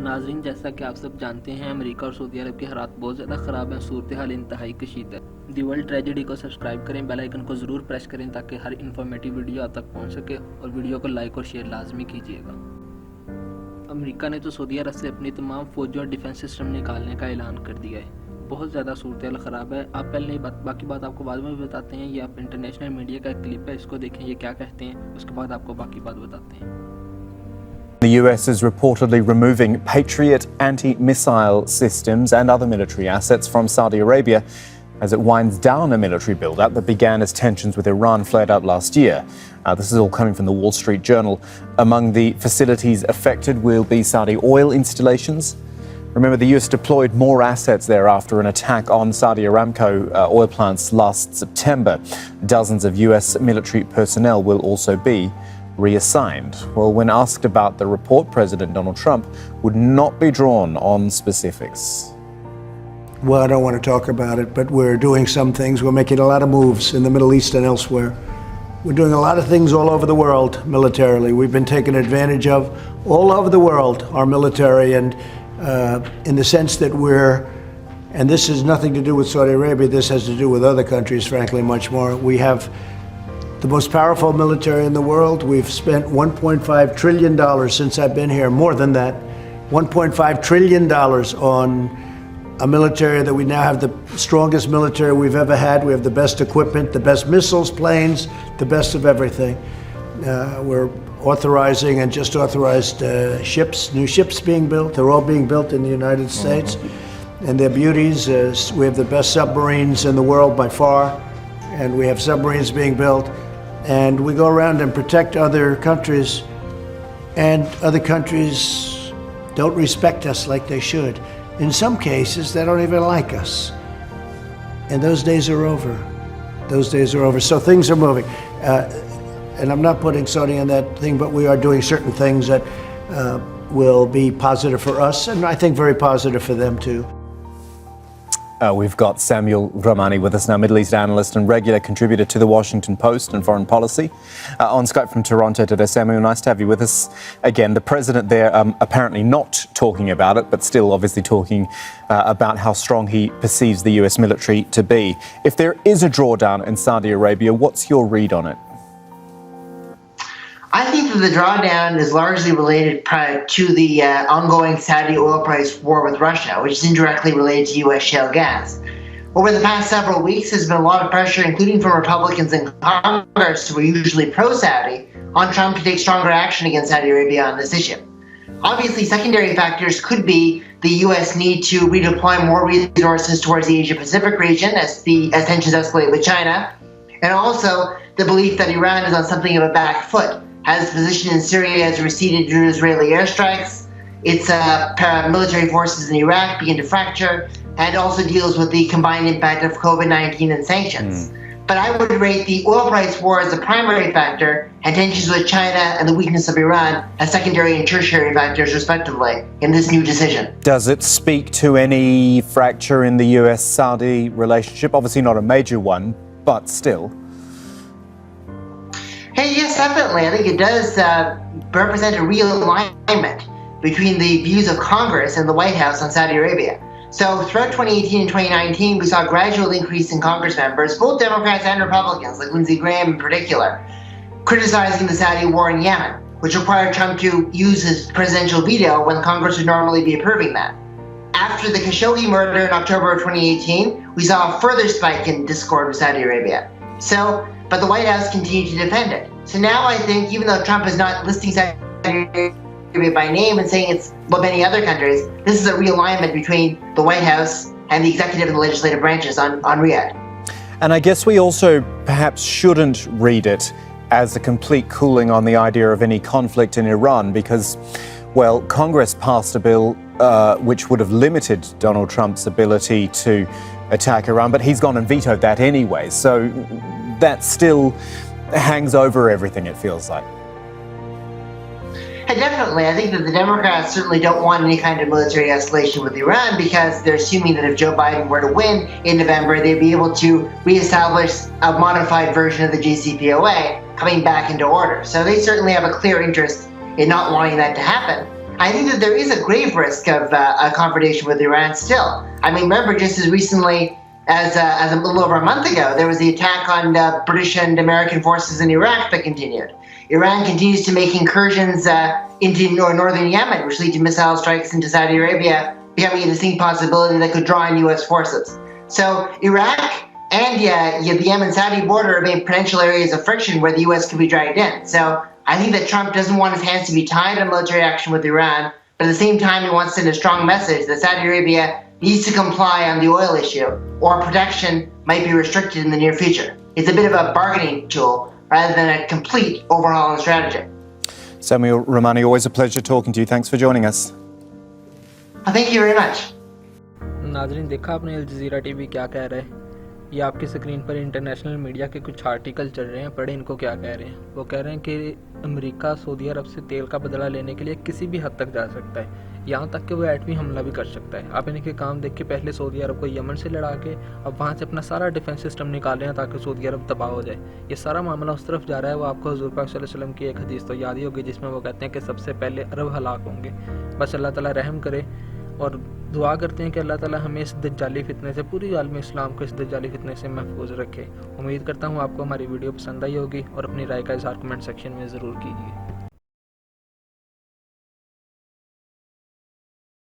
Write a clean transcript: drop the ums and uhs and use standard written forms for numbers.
नाज़रीन, जैसा कि आप सब जानते हैं, अमेरिका और सऊदी अरब के हालात बहुत ज़्यादा ख़राब हैं। सूरत हाल इंतहाई कशीद है। दी वर्ल्ड ट्रेजेडी को सब्सक्राइब करें, बेल आइकन को ज़रूर प्रेस करें ताकि हर इन्फॉर्मेटिव वीडियो आप तक पहुंच सके, और वीडियो को लाइक और शेयर लाजमी कीजिएगा। अमेरिका ने तो सऊदी अरब से अपनी तमाम फौजी और डिफेंस सिस्टम निकालने का ऐलान कर दिया है। बहुत ज़्यादा सूरत हाल ख़राब है। आप पहले बाकी बात आपको बाद में बताते हैं। ये आप इंटरनेशनल मीडिया का एक क्लिप है, इसको देखें ये क्या कहते हैं, उसके बाद आपको बाकी बात बताते हैं। The US is reportedly removing Patriot anti-missile systems and other military assets from Saudi Arabia as it winds down a military build-up that began as tensions with Iran flared up last year. This is all coming from the Wall Street Journal. Among the facilities affected will be Saudi oil installations. Remember, the US deployed more assets there after an attack on Saudi Aramco oil plants last September. Dozens of US military personnel will also be reassigned. Well, when asked about the report, President Donald Trump would not be drawn on specifics. Well, I don't want to talk about it, but we're doing some things. We're making a lot of moves in the Middle East and elsewhere. We're doing a lot of things all over the world militarily. We've been taken advantage of all over the world, our military, and in the sense that and this has nothing to do with Saudi Arabia, this has to do with other countries, frankly, much more. We have the most powerful military in the world. We've spent $1.5 trillion since I've been here, more than that, $1.5 trillion on a military that we now have the strongest military we've ever had. We have the best equipment, the best missiles, planes, the best of everything. We're authorizing and just authorized ships, new ships being built. They're all being built in the United States. And their beauties, we have the best submarines in the world by far, and we have submarines being built. And we go around and protect other countries, and other countries don't respect us like they should. In some cases, they don't even like us. And those days are over. Those days are over. So things are moving. And I'm not putting Saudi on that thing, but we are doing certain things that will be positive for us, and I think very positive for them too. We've got Samuel Ramani with us now, Middle East analyst and regular contributor to the Washington Post and Foreign Policy. On Skype from Toronto today. Samuel, nice to have you with us again. The president there apparently not talking about it, but still obviously talking about how strong he perceives the US military to be. If there is a drawdown in Saudi Arabia, what's your read on it? I think that the drawdown is largely related to the ongoing Saudi oil price war with Russia, which is indirectly related to U.S. shale gas. Over the past several weeks, there's been a lot of pressure, including from Republicans in Congress, who are usually pro-Saudi, on Trump to take stronger action against Saudi Arabia on this issue. Obviously, secondary factors could be the U.S. need to redeploy more resources towards the Asia-Pacific region as tensions escalate with China, and also the belief that Iran is on something of a back foot. Its position in Syria has receded due to Israeli airstrikes. Its paramilitary forces in Iraq begin to fracture, and also deals with the combined impact of COVID-19 and sanctions. But I would rate the oil price war as the primary factor, and tensions with China and the weakness of Iran as secondary and tertiary factors, respectively, in this new decision. Does it speak to any fracture in the US-Saudi relationship? Obviously not a major one, but still. Hey, yes, definitely. I think it does represent a realignment between the views of Congress and the White House on Saudi Arabia. So throughout 2018 and 2019, we saw a gradual increase in Congress members, both Democrats and Republicans, like Lindsey Graham in particular, criticizing the Saudi war in Yemen, which required Trump to use his presidential veto when Congress would normally be approving that. After the Khashoggi murder in October of 2018, we saw a further spike in discord with Saudi Arabia. But the White House continued to defend it. So now I think, even though Trump is not listing Saudi Arabia by name and saying it's about many other countries, this is a realignment between the White House and the executive and the legislative branches on Riyadh. And I guess we also perhaps shouldn't read it as a complete cooling on the idea of any conflict in Iran because, well, Congress passed a bill which would have limited Donald Trump's ability to attack Iran, but he's gone and vetoed that anyway. So that still hangs over everything, it feels like. Definitely. I think that the Democrats certainly don't want any kind of military escalation with Iran because they're assuming that if Joe Biden were to win in November, they'd be able to reestablish a modified version of the JCPOA coming back into order. So they certainly have a clear interest in not wanting that to happen. I think that there is a grave risk of a confrontation with Iran still. I mean, remember just as recently as a little over a month ago, there was the attack on British and American forces in Iraq that continued. Iran continues to make incursions into northern Yemen, which lead to missile strikes into Saudi Arabia, becoming a distinct possibility that could draw in U.S. forces. So Iraq and the Yemen-Saudi border remain potential areas of friction where the U.S. could be dragged in. So I think that Trump doesn't want his hands to be tied on military action with Iran, but at the same time he wants to send a strong message that Saudi Arabia needs to comply on the oil issue, or protection might be restricted in the near future. It's a bit of a bargaining tool rather than a complete overhaul in strategy. Samuel Romani, always a pleasure talking to you. Thanks for joining us. Thank you very much. नाजरीन, देखा आपने Al Jazeera TV क्या कह रहा है? ये आपकी screen पर इंटरनेशनल मीडिया के कुछ आर्टिकल चल रहे हैं, पढ़े इनको क्या कह रहे हैं। वो कह रहे हैं कि अमेरिका सऊदी अरब से तेल का बदला लेने के लिए किसी भी हद तक जा सकता है, यहाँ तक कि वो एटमी हमला भी कर सकता है। आप इनके काम देख के पहले सऊदी अरब को यमन से लड़ा के अब वहाँ से अपना सारा डिफेंस सिस्टम निकाल रहे हैं ताकि सऊदी अरब तबाह हो जाए। ये सारा मामला उस तरफ जा रहा है। वो आपको हुज़ूर पाक सल्लल्लाहु अलैहि वसल्लम की एक हदीस तो याद ही होगी जिसमें वो कहते हैं कि सबसे पहले अरब हलाक होंगे। बस अल्लाह ताला रहम करे और दुआ करते हैं कि अल्लाह ताला हमें इस दज्जाली फितने से, पूरी आलम इस्लाम को इस दज्जाली फितने से महफूज रखे। उम्मीद करता हूँ आपको हमारी वीडियो पसंद आई होगी और अपनी राय का इज़हार कमेंट सेक्शन में ज़रूर कीजिए।